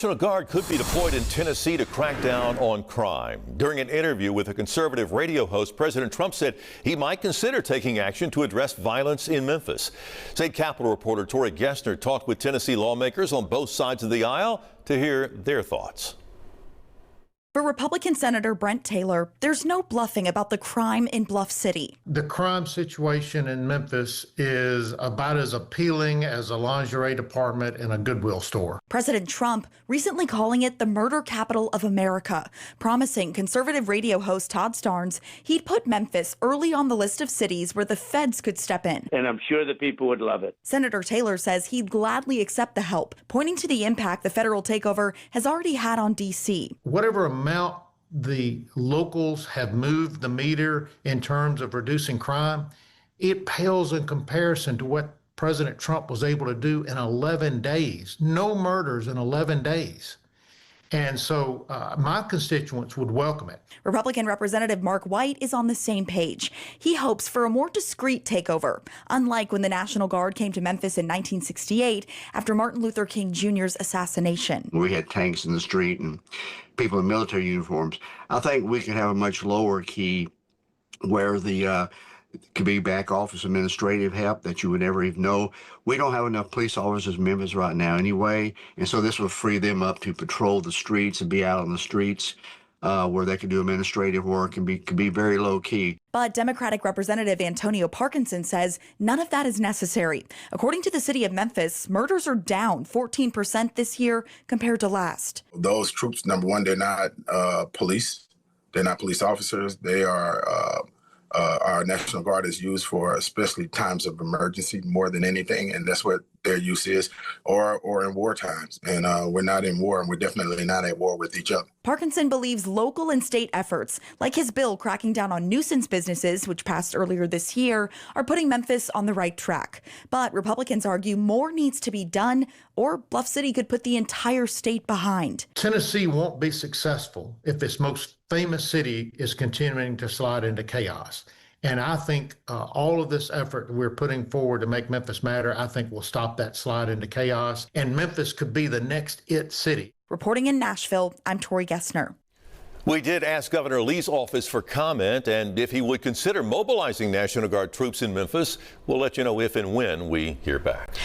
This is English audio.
National Guard could be deployed in Tennessee to crack down on crime. During an interview with a conservative radio host, President Trump said he might consider taking action to address violence in Memphis. State Capitol reporter Tori Gessner talked with Tennessee lawmakers on both sides of the aisle to hear their thoughts. For Republican Senator Brent Taylor, there's no bluffing about the crime in Bluff City. The crime situation in Memphis is about as appealing as a lingerie department in a Goodwill store. President Trump recently calling it the murder capital of America, promising conservative radio host Todd Starnes he'd put Memphis early on the list of cities where the feds could step in. And I'm sure the people would love it. Senator Taylor says he'd gladly accept the help, pointing to the impact the federal takeover has already had on D.C. Whatever amount the locals have moved the meter in terms of reducing crime, it pales in comparison to what President Trump was able to do in 11 days. No murders in 11 days. And so my constituents would welcome it. Republican Representative Mark White is on the same page. He hopes for a more discreet takeover, unlike when the National Guard came to Memphis in 1968 after Martin Luther King Jr.'s assassination. We had tanks in the street and people in military uniforms. I think we could have a much lower key where the could be back office administrative help that you would never even know. We don't have enough police officers in Memphis right now anyway, and so this would free them up to patrol the streets and be out on the streets where they can do administrative work and could be very low key. But Democratic Representative Antonio Parkinson says none of that is necessary. According to the city of Memphis, murders are down 14% this year compared to last. Those troops, number one, they're not police. They're not police officers. They are our National Guard is used for especially times of emergency more than anything, and that's what their use is, or in war times. And we're not in war, and we're definitely not at war with each other. Parkinson believes local and state efforts, like his bill cracking down on nuisance businesses, which passed earlier this year, are putting Memphis on the right track. But Republicans argue more needs to be done, or Bluff City could put the entire state behind. Tennessee won't be successful if its most famous city is continuing to slide into chaos. And I think all of this effort we're putting forward to make Memphis matter, I think will stop that slide into chaos. And Memphis could be the next it city. Reporting in Nashville, I'm Tori Gessner. We did ask Governor Lee's office for comment and if he would consider mobilizing National Guard troops in Memphis. We'll let you know if and when we hear back.